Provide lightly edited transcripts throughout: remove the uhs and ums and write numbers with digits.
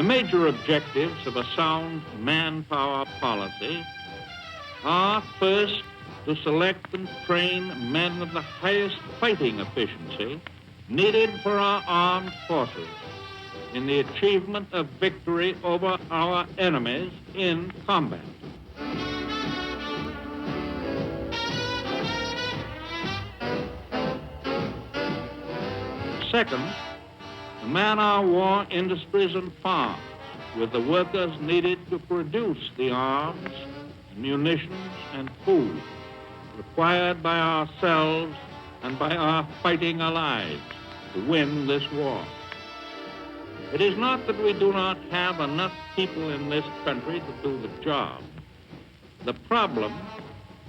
The major objectives of a sound manpower policy are, first, to select and train men of the highest fighting efficiency needed for our armed forces in the achievement of victory over our enemies in combat. Second, to man our war industries and farms with the workers needed to produce the arms, munitions, and food required by ourselves and by our fighting allies to win this war. It is not that we do not have enough people in this country to do the job. The problem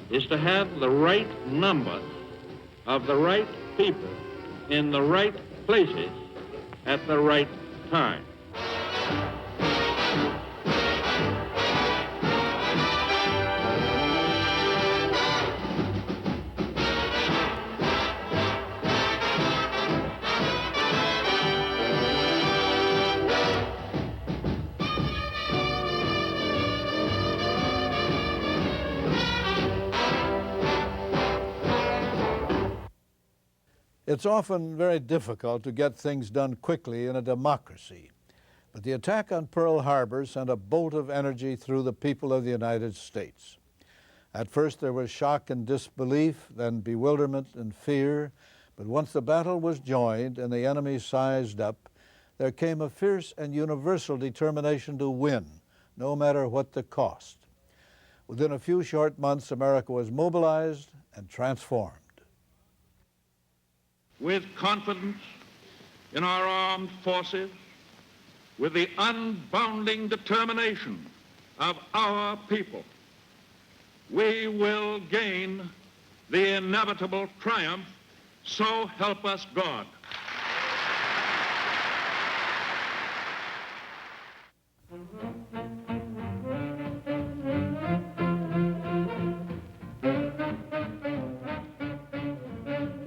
is to have the right number of the right people in the right places at the right time. It's often very difficult to get things done quickly in a democracy, but the attack on Pearl Harbor sent a bolt of energy through the people of the United States. At first there was shock and disbelief, then bewilderment and fear, but once the battle was joined and the enemy sized up, there came a fierce and universal determination to win, no matter what the cost. Within a few short months, America was mobilized and transformed. With confidence in our armed forces, with the unbounding determination of our people, we will gain the inevitable triumph, so help us God.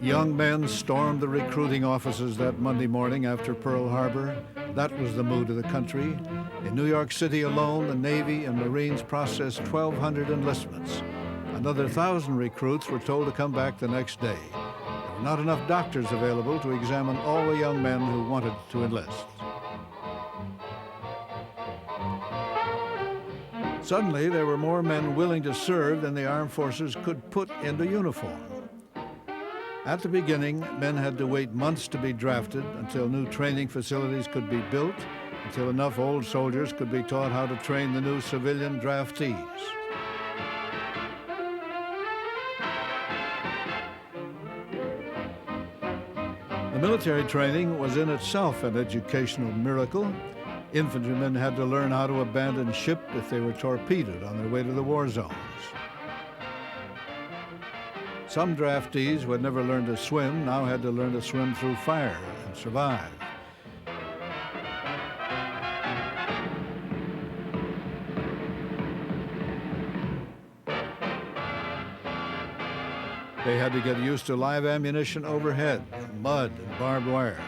Young men stormed the recruiting offices that Monday morning after Pearl Harbor. That was the mood of the country. In New York City alone, the Navy and Marines processed 1,200 enlistments. Another 1,000 recruits were told to come back the next day. There were not enough doctors available to examine all the young men who wanted to enlist. Suddenly, there were more men willing to serve than the armed forces could put into uniform. At the beginning, men had to wait months to be drafted, until new training facilities could be built, until enough old soldiers could be taught how to train the new civilian draftees. The military training was in itself an educational miracle. Infantrymen had to learn how to abandon ship if they were torpedoed on their way to the war zones. Some draftees who had never learned to swim now had to learn to swim through fire and survive. They had to get used to live ammunition overhead, mud and barbed wire.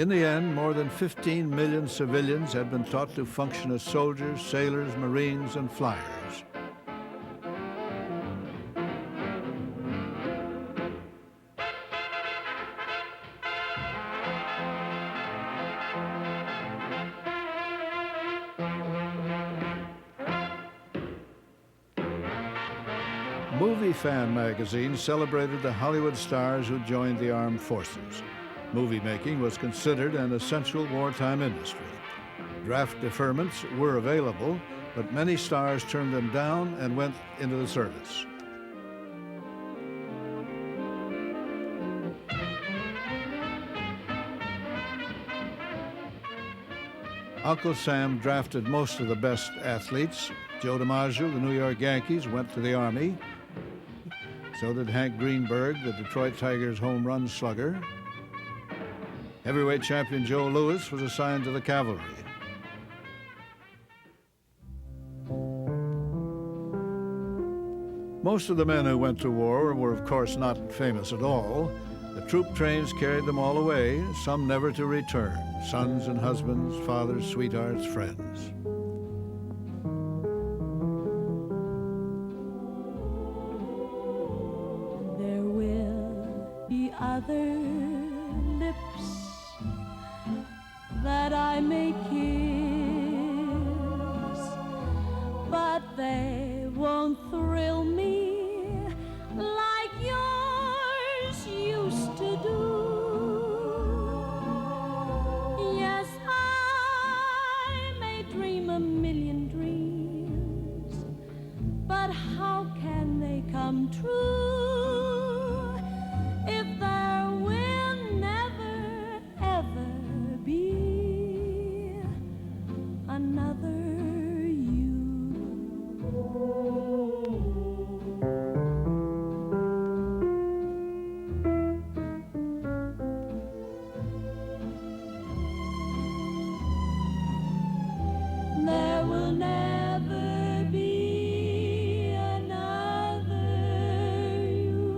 In the end, more than 15 million civilians had been taught to function as soldiers, sailors, Marines, and flyers. Movie Fan magazine celebrated the Hollywood stars who joined the armed forces. Movie making was considered an essential wartime industry. Draft deferments were available, but many stars turned them down and went into the service. Uncle Sam drafted most of the best athletes. Joe DiMaggio, the New York Yankees, went to the Army. So did Hank Greenberg, the Detroit Tigers home run slugger. Heavyweight champion Joe Louis was assigned to the cavalry. Most of the men who went to war were, of course, not famous at all. The troop trains carried them all away, some never to return, sons and husbands, fathers, sweethearts, friends. There will be other lips that I may kiss, but they won't thrill me like yours used to do. Yes, I may dream a million dreams, but how can they come true if there will never, ever be another you? There will never be another you.